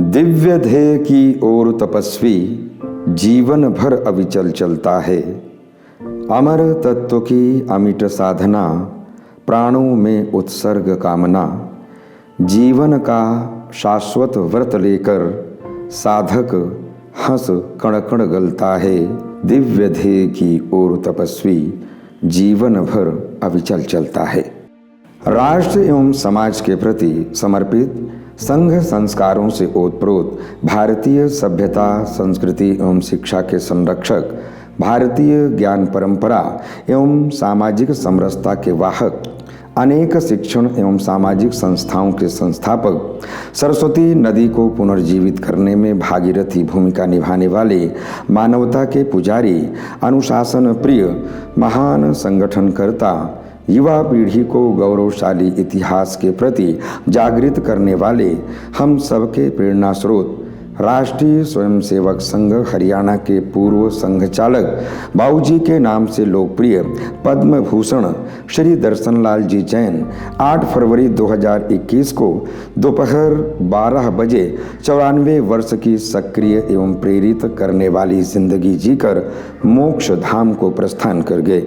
दिव्य ध्येय की ओर तपस्वी जीवन भर अविचल चलता है। अमर तत्व की अमिट साधना, प्राणों में उत्सर्ग कामना। जीवन का शाश्वत व्रत लेकर साधक हंस कण कण गलता है। दिव्य ध्येय की ओर तपस्वी जीवन भर अविचल चलता है। राष्ट्र एवं समाज के प्रति समर्पित, संघ संस्कारों से ओतप्रोत, भारतीय सभ्यता, संस्कृति एवं शिक्षा के संरक्षक, भारतीय ज्ञान परंपरा एवं सामाजिक समरसता के वाहक, अनेक शिक्षण एवं सामाजिक संस्थाओं के संस्थापक, सरस्वती नदी को पुनर्जीवित करने में भागीरथी भूमिका निभाने वाले, मानवता के पुजारी, अनुशासन प्रिय, महान संगठनकर्ता, युवा पीढ़ी को गौरवशाली इतिहास के प्रति जागृत करने वाले, हम सबके प्रेरणा स्रोत, राष्ट्रीय स्वयंसेवक संघ हरियाणा के पूर्व संघ चालक, बाबूजी के नाम से लोकप्रिय पद्म भूषण श्री दर्शन लाल जी जैन 8 फरवरी 2021 को दोपहर 12 बजे 94 वर्ष की सक्रिय एवं प्रेरित करने वाली जिंदगी जीकर मोक्ष धाम को प्रस्थान कर गए।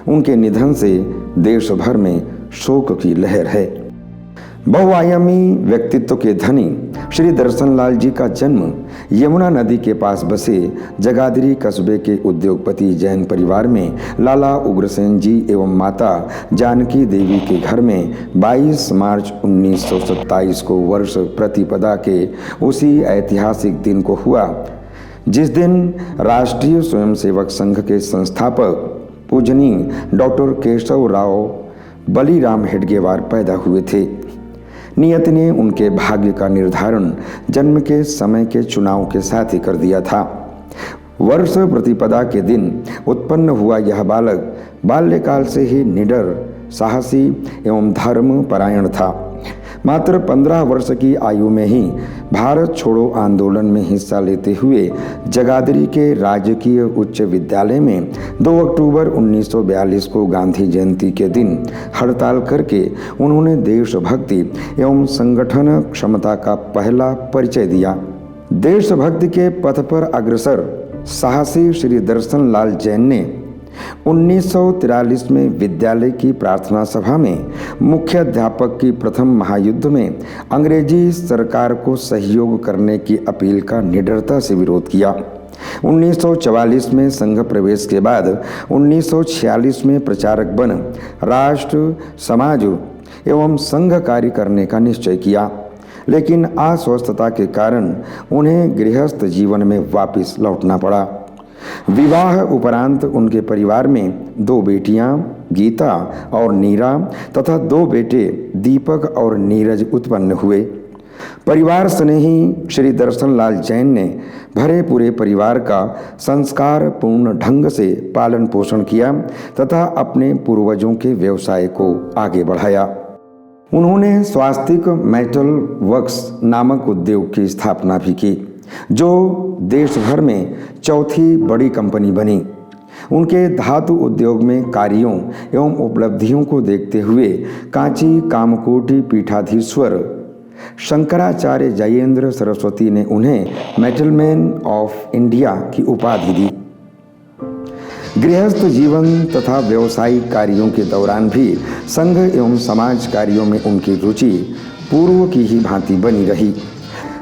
उनके निधन से देश भर में शोक की लहर है। बहुआयामी व्यक्तित्व के धनी श्री दर्शन लाल जी का जन्म यमुना नदी के पास बसे जगाधरी कस्बे के उद्योगपति जैन परिवार में लाला उग्रसेन जी एवं माता जानकी देवी के घर में 22 मार्च 1927 को वर्ष प्रतिपदा के उसी ऐतिहासिक दिन को हुआ, जिस दिन राष्ट्रीय स्वयंसेवक संघ के संस्थापक पूजनीय डॉक्टर केशव राव बलीराम हेडगेवार पैदा हुए थे। नियति ने उनके भाग्य का निर्धारण जन्म के समय के चुनाव के साथ ही कर दिया था। वर्ष प्रतिपदा के दिन उत्पन्न हुआ यह बालक बाल्यकाल से ही निडर, साहसी एवं धर्म परायण था। मात्र 15 वर्ष की आयु में ही भारत छोड़ो आंदोलन में हिस्सा लेते हुए जगाधरी के राजकीय उच्च विद्यालय में 2 अक्टूबर 1942 को गांधी जयंती के दिन हड़ताल करके उन्होंने देशभक्ति एवं संगठन क्षमता का पहला परिचय दिया। देशभक्ति के पथ पर अग्रसर साहसी श्री दर्शन लाल जैन ने 1943 में विद्यालय की प्रार्थना सभा में मुख्य अध्यापक की प्रथम महायुद्ध में अंग्रेजी सरकार को सहयोग करने की अपील का निडरता से विरोध किया। 1944 में संघ प्रवेश के बाद 1946 में प्रचारक बन राष्ट्र, समाज एवं संघ कार्य करने का निश्चय किया, लेकिन अस्वस्थता के कारण उन्हें गृहस्थ जीवन में वापस लौटना पड़ा। विवाह उपरांत उनके परिवार में 2 बेटियां गीता और नीरा तथा 2 बेटे दीपक और नीरज उत्पन्न हुए। परिवार स्नेही श्री दर्शन लाल जैन ने भरे पूरे परिवार का संस्कार पूर्ण ढंग से पालन पोषण किया तथा अपने पूर्वजों के व्यवसाय को आगे बढ़ाया। उन्होंने स्वास्तिक मेटल वर्क्स नामक उद्योग की स्थापना भी की, जो देश भर में चौथी बड़ी कंपनी बनी। उनके धातु उद्योग में कार्यों एवं उपलब्धियों को देखते हुए कांची कामकोटि पीठाधीश्वर शंकराचार्य जयेंद्र सरस्वती ने उन्हें मेटलमैन ऑफ इंडिया की उपाधि दी। गृहस्थ जीवन तथा व्यवसायिक कार्यों के दौरान भी संघ एवं समाज कार्यों में उनकी रुचि पूर्व की ही भांति बनी रही।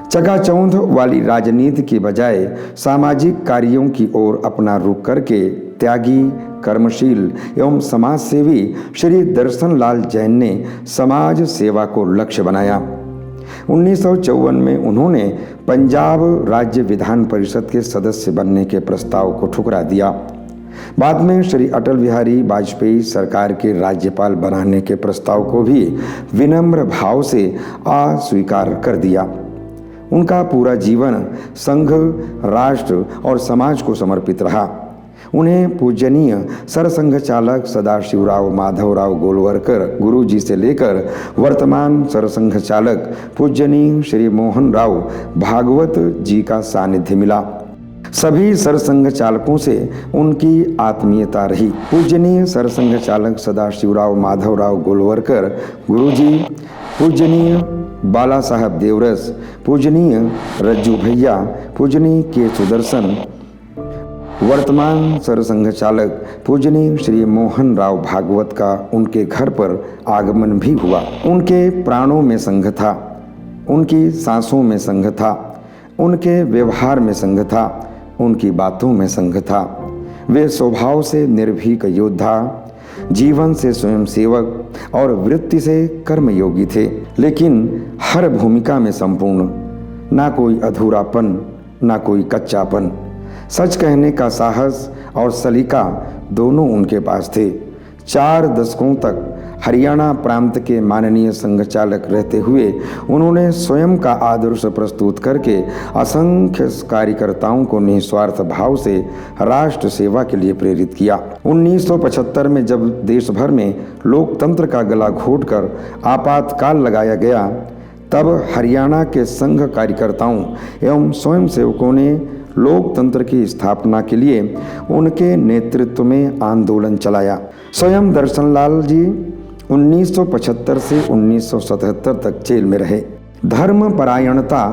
चकाचौंध वाली राजनीति के बजाय सामाजिक कार्यों की ओर अपना रुख करके त्यागी, कर्मशील एवं समाजसेवी श्री दर्शन लाल जैन ने समाज सेवा को लक्ष्य बनाया। 1954 में उन्होंने पंजाब राज्य विधान परिषद के सदस्य बनने के प्रस्ताव को ठुकरा दिया। बाद में श्री अटल बिहारी वाजपेयी सरकार के राज्यपाल बनाने के प्रस्ताव को भी विनम्र भाव से अस्वीकार कर दिया। उनका पूरा जीवन संघ, राष्ट्र और समाज को समर्पित रहा। उन्हें पूजनीय सरसंघ चालक सदाशिवराव माधवराव गोलवरकर गुरुजी से लेकर वर्तमान सरसंघ चालक पूजनीय श्री मोहन राव भागवत जी का सानिध्य मिला। सभी सरसंघ चालकों से उनकी आत्मीयता रही। पूजनीय सरसंघ चालक सदाशिवराव माधवराव गोलवरकर गुरुजी, पूजनीय बाला साहब देवरस, पूजनीय रज्जू भैया, पूजनीय के सुदर्शन, वर्तमान सरसंघ चालक पूजनीय श्री मोहन राव भागवत का उनके घर पर आगमन भी हुआ। उनके प्राणों में संघ था, उनकी सांसों में संघ था, उनके व्यवहार में संघ था, उनकी बातों में संघ था। वे स्वभाव से निर्भीक योद्धा, जीवन से स्वयं सेवक और वृत्ति से कर्मयोगी थे, लेकिन हर भूमिका में संपूर्ण, ना कोई अधूरापन, ना कोई कच्चापन। सच कहने का साहस और सलीका दोनों उनके पास थे। 4 दशकों तक हरियाणा प्रांत के माननीय संघ चालक रहते हुए उन्होंने स्वयं का आदर्श प्रस्तुत करके असंख्य कार्यकर्ताओं को निस्वार्थ भाव से राष्ट्र सेवा के लिए प्रेरित किया। 1975 में जब देश भर में लोकतंत्र का गला घोटकर आपातकाल लगाया गया, तब हरियाणा के संघ कार्यकर्ताओं एवं स्वयंसेवकों ने लोकतंत्र की स्थापना के लिए उनके नेतृत्व में आंदोलन चलाया। स्वयं दर्शनलाल जी 1975 से 1977 तक जेल में रहे। धर्म परायणता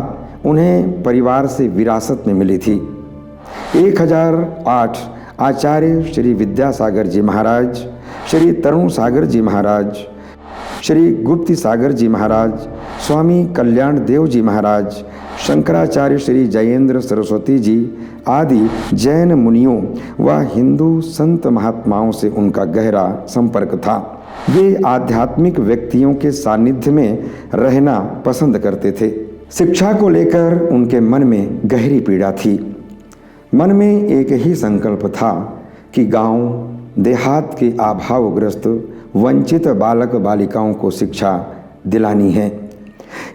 उन्हें परिवार से विरासत में मिली थी। 1008 आचार्य श्री विद्यासागर जी महाराज, श्री तरुण सागर जी महाराज, श्री गुप्ती सागर जी महाराज, स्वामी कल्याण देव जी महाराज, शंकराचार्य श्री जयेंद्र सरस्वती जी आदि जैन मुनियों व हिंदू संत महात्माओं से उनका गहरा संपर्क था। वे आध्यात्मिक व्यक्तियों के सानिध्य में रहना पसंद करते थे। शिक्षा को लेकर उनके मन में गहरी पीड़ा थी। मन में एक ही संकल्प था कि गांव देहात के अभावग्रस्त वंचित बालक बालिकाओं को शिक्षा दिलानी है।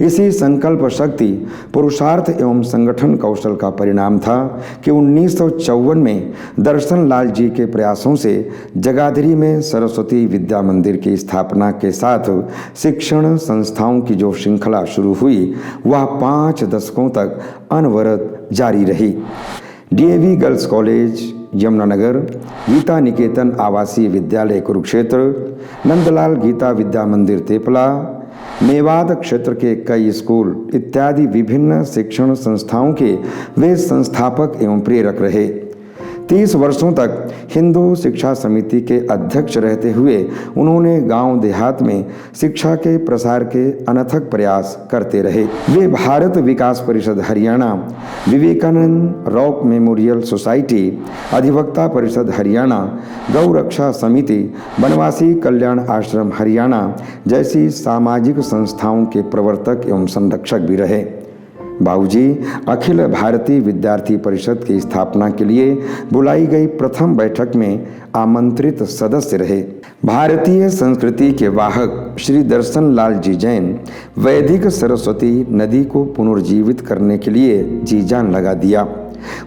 इसी संकल्प शक्ति, पुरुषार्थ एवं संगठन कौशल का परिणाम था कि 1954 में दर्शन लाल जी के प्रयासों से जगाधरी में सरस्वती विद्या मंदिर की स्थापना के साथ शिक्षण संस्थाओं की जो श्रृंखला शुरू हुई, वह 5 दशकों तक अनवरत जारी रही। DAV girls college Yamunanagar, Gita Niketan Awasiya Vidyalaya Kurukshetra, Nandlal Gita विद्या मंदिर तेपला, मेवात क्षेत्र के कई स्कूल इत्यादि विभिन्न शिक्षण संस्थाओं के वे संस्थापक एवं प्रेरक रहे। 30 वर्षों तक हिंदू शिक्षा समिति के अध्यक्ष रहते हुए उन्होंने गांव देहात में शिक्षा के प्रसार के अनथक प्रयास करते रहे। वे Bharat Vikas Parishad Haryana, Vivekananda rock memorial society, Adhivakta Parishad Haryana, गौ रक्षा समिति, वनवासी कल्याण आश्रम हरियाणा जैसी सामाजिक संस्थाओं के प्रवर्तक एवं संरक्षक भी रहे। बाबूजी अखिल भारतीय विद्यार्थी परिषद की स्थापना के लिए बुलाई गई प्रथम बैठक में आमंत्रित सदस्य रहे। भारतीय संस्कृति के वाहक श्री दर्शन लाल जी जैन वैदिक सरस्वती नदी को पुनर्जीवित करने के लिए जी जान लगा दिया।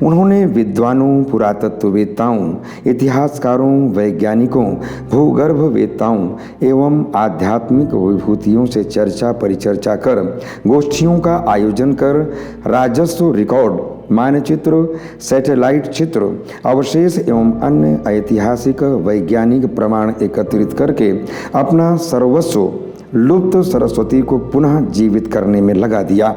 उन्होंने विद्वानों, पुरातत्ववेत्ताओं, इतिहासकारों, वैज्ञानिकों, भूगर्भवेत्ताओं एवं आध्यात्मिक विभूतियों से चर्चा परिचर्चा कर गोष्ठियों का आयोजन कर राजस्व रिकॉर्ड, मानचित्र, सैटेलाइट चित्र, अवशेष एवं अन्य ऐतिहासिक वैज्ञानिक प्रमाण एकत्रित करके अपना सर्वस्व लुप्त सरस्वती को पुनः जीवित करने में लगा दिया।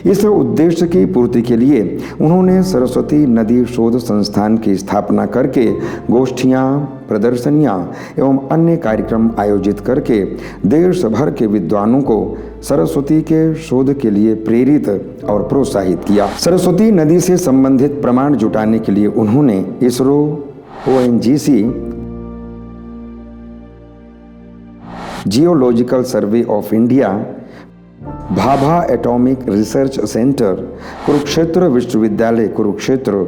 इस उद्देश्य की पूर्ति के लिए उन्होंने सरस्वती नदी शोध संस्थान की स्थापना करके गोष्ठियाँ, प्रदर्शनियाँ एवं अन्य कार्यक्रम आयोजित करके देश भर के विद्वानों को सरस्वती के शोध के लिए प्रेरित और प्रोत्साहित किया। सरस्वती नदी से संबंधित प्रमाण जुटाने के लिए उन्होंने ISRO, ONGC, geological survey of India, Bhabha atomic research centre, Kurukshetra Vishwavidyalaya Kurukshetra,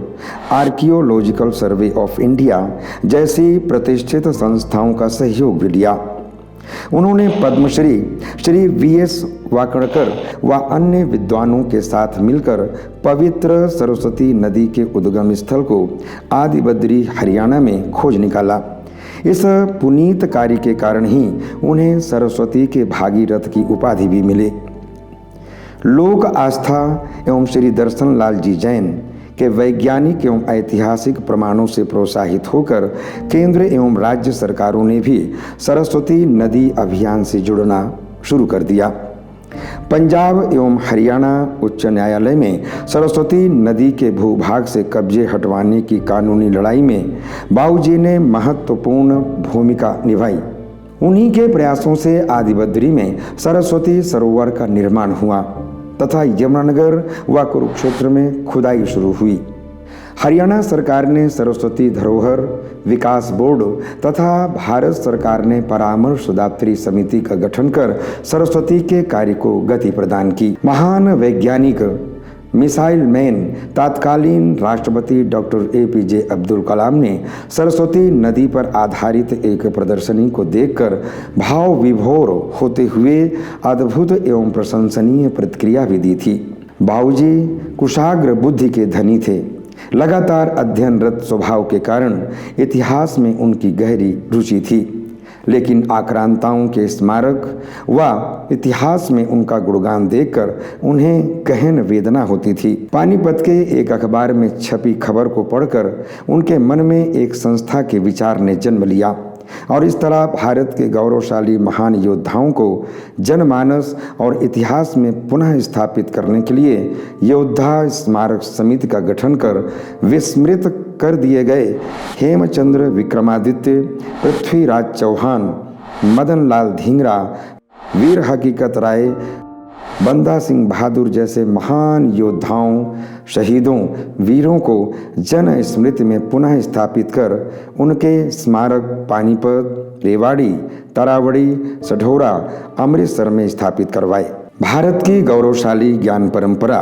archaeological survey of India जैसी प्रतिष्ठित संस्थाओं का सहयोग भी लिया। उन्होंने पद्मश्री श्री VS वाकणकर व अन्य विद्वानों के साथ मिलकर पवित्र सरस्वती नदी के उद्गम स्थल को आदिबद्री हरियाणा में खोज निकाला। इस पुनीत कार्य के कारण ही उन्हें सरस्वती के भागीरथ की उपाधि भी मिली। लोक आस्था एवं श्री दर्शन लाल जी जैन के वैज्ञानिक एवं ऐतिहासिक प्रमाणों से प्रोत्साहित होकर केंद्र एवं राज्य सरकारों ने भी सरस्वती नदी अभियान से जुड़ना शुरू कर दिया। पंजाब एवं हरियाणा उच्च न्यायालय में सरस्वती नदी के भूभाग से कब्जे हटवाने की कानूनी लड़ाई में बाबूजी ने महत्वपूर्ण भूमिका निभाई। उन्हीं के प्रयासों से आदिबद्री में सरस्वती सरोवर का निर्माण हुआ तथा यमुनानगर व कुरुक्षेत्र में खुदाई शुरू हुई। हरियाणा सरकार ने सरस्वती धरोहर विकास बोर्ड तथा भारत सरकार ने परामर्शदात्री समिति का गठन कर सरस्वती के कार्य को गति प्रदान की। महान वैज्ञानिक मिसाइल मैन तत्कालीन राष्ट्रपति डॉक्टर APJ अब्दुल कलाम ने सरस्वती नदी पर आधारित एक प्रदर्शनी को देखकर भाव विभोर होते हुए अद्भुत एवं प्रशंसनीय प्रतिक्रिया भी दी थी। बाबूजी कुशाग्र बुद्धि के धनी थे। लगातार अध्ययनरत स्वभाव के कारण इतिहास में उनकी गहरी रुचि थी, लेकिन आक्रांताओं के स्मारक व इतिहास में उनका गुणगान देखकर उन्हें गहन वेदना होती थी। पानीपत के एक अखबार में छपी खबर को पढ़कर उनके मन में एक संस्था के विचार ने जन्म लिया और इस तरह भारत के गौरवशाली महान योद्धाओं को जनमानस और इतिहास में पुनः स्थापित करने के लिए योद्धा स्मारक समिति का गठन कर विस्मृत कर दिए गए हेमचंद्र विक्रमादित्य, पृथ्वीराज चौहान, मदन लाल धींगरा, वीर हकीकत राय, बंदा सिंह बहादुर जैसे महान योद्धाओं, शहीदों, वीरों को जन स्मृति में पुनः स्थापित कर उनके स्मारक पानीपत, रेवाड़ी, तरावड़ी, सढौरा, अमृतसर में स्थापित करवाए। भारत की गौरवशाली ज्ञान परंपरा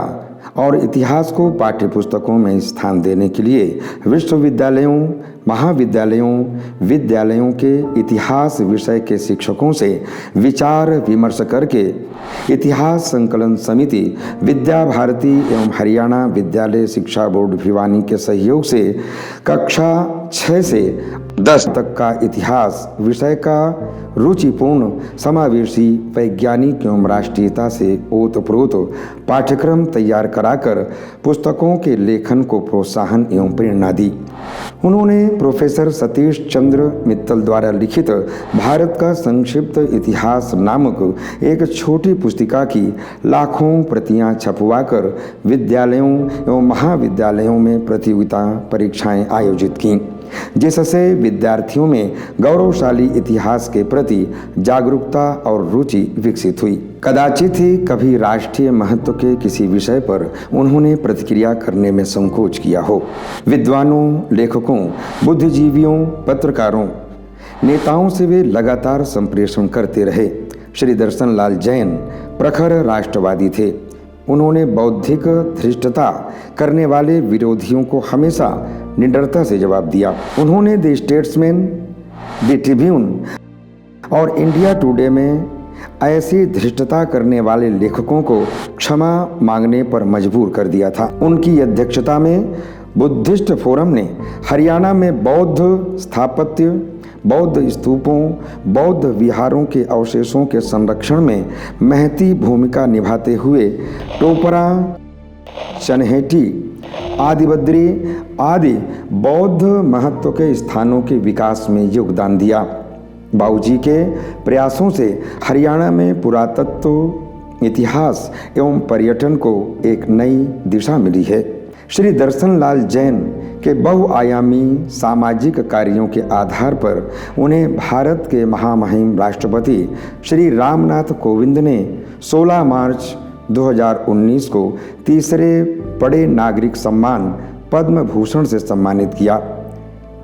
और इतिहास को पाठ्य पुस्तकों में स्थान देने के लिए विश्वविद्यालयों, महाविद्यालयों, विद्यालयों के इतिहास विषय के शिक्षकों से विचार विमर्श करके इतिहास संकलन समिति, विद्या भारती एवं हरियाणा विद्यालय शिक्षा बोर्ड भिवानी के सहयोग से कक्षा 6 से 10 तक का इतिहास विषय का रुचिपूर्ण, समावेशी, वैज्ञानिक एवं राष्ट्रीयता से ओतप्रोत पाठ्यक्रम तैयार कराकर पुस्तकों के लेखन को प्रोत्साहन एवं प्रेरणा दी। उन्होंने प्रोफेसर सतीश चंद्र मित्तल द्वारा लिखित भारत का संक्षिप्त इतिहास नामक एक छोटी पुस्तिका की लाखों प्रतियां छपवाकर विद्यालयों एवं महाविद्यालयों में प्रतियोगिता परीक्षाएं आयोजित की, जिससे विद्यार्थियों में गौरवशाली इतिहास के प्रति जागरूकता और रुचि विकसित हुई। कदाचित ही कभी राष्ट्रीय महत्व के किसी विषय पर उन्होंने प्रतिक्रिया करने में संकोच किया हो। विद्वानों, लेखकों, बुद्धिजीवियों, पत्रकारों, नेताओं से वे लगातार संप्रेषण करते रहे। श्री दर्शन लाल जैन प्रखर राष्ट्रवादी थे। उन्होंने बौद्धिक धृष्टता करने वाले विरोधियों को हमेशा निडरता से जवाब दिया। उन्होंने द स्टेट्समैन, द ट्रिब्यून और इंडिया टुडे में ऐसी धृष्टता करने वाले लेखकों को क्षमा मांगने पर मजबूर कर दिया था। उनकी अध्यक्षता में बुद्धिस्ट फोरम ने हरियाणा में बौद्ध स्थापत्य, बौद्ध स्तूपों, बौद्ध विहारों के अवशेषों के संरक्षण में महती भूमिका निभाते हुए टोपरा, चनहेटी, आदिबद्री आदि बौद्ध महत्व के स्थानों के विकास में योगदान दिया। बाबूजी के प्रयासों से हरियाणा में पुरातत्व, इतिहास एवं पर्यटन को एक नई दिशा मिली है। श्री दर्शन लाल जैन के बहुआयामी सामाजिक कार्यों के आधार पर उन्हें भारत के महामहिम राष्ट्रपति श्री रामनाथ कोविंद ने 16 मार्च 2019 को तीसरे बड़े नागरिक सम्मान पद्म भूषण से सम्मानित किया।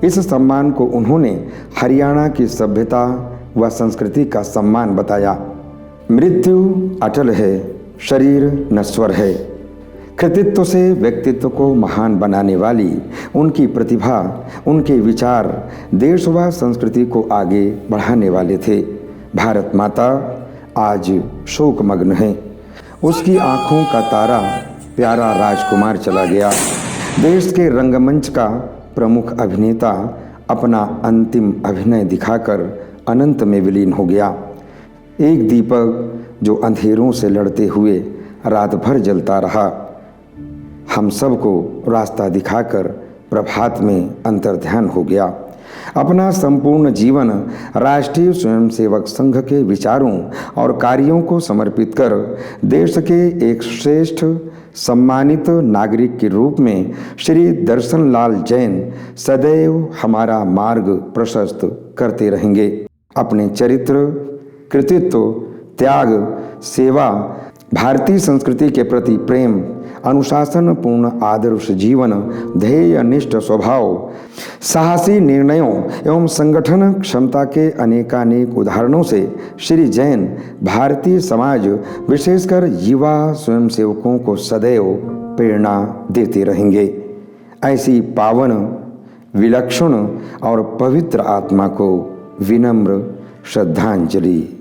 इस सम्मान को उन्होंने हरियाणा की सभ्यता व संस्कृति का सम्मान बताया। मृत्यु अटल है, शरीर नश्वर है। कृतित्व से व्यक्तित्व को महान बनाने वाली उनकी प्रतिभा, उनके विचार देश व संस्कृति को आगे बढ़ाने वाले थे। भारत माता आज शोकमग्न है। उसकी आंखों का तारा प्यारा राजकुमार चला गया। देश के रंगमंच का प्रमुख अभिनेता अपना अंतिम अभिनय दिखाकर अनंत में विलीन हो गया। एक दीपक जो अंधेरों से लड़ते हुए रात भर जलता रहा। हम सबको रास्ता दिखाकर प्रभात में अंतर्ध्यान हो गया। अपना संपूर्ण जीवन राष्ट्रीय स्वयंसेवक संघ के विचारों और कार्यों को समर्पित कर देश के एक श्रेष्ठ सम्मानित नागरिक के रूप में श्री दर्शन लाल जैन सदैव हमारा मार्ग प्रशस्त करते रहेंगे। अपने चरित्र, कृतित्व, त्याग, सेवा, भारतीय संस्कृति के प्रति प्रेम, अनुशासन पूर्ण आदर्श जीवन, ध्येयनिष्ठ स्वभाव, साहसी निर्णयों एवं संगठन क्षमता के अनेकानेक उदाहरणों से श्री जैन भारतीय समाज विशेषकर युवा स्वयंसेवकों को सदैव प्रेरणा देते रहेंगे। ऐसी पावन, विलक्षण और पवित्र आत्मा को विनम्र श्रद्धांजलि।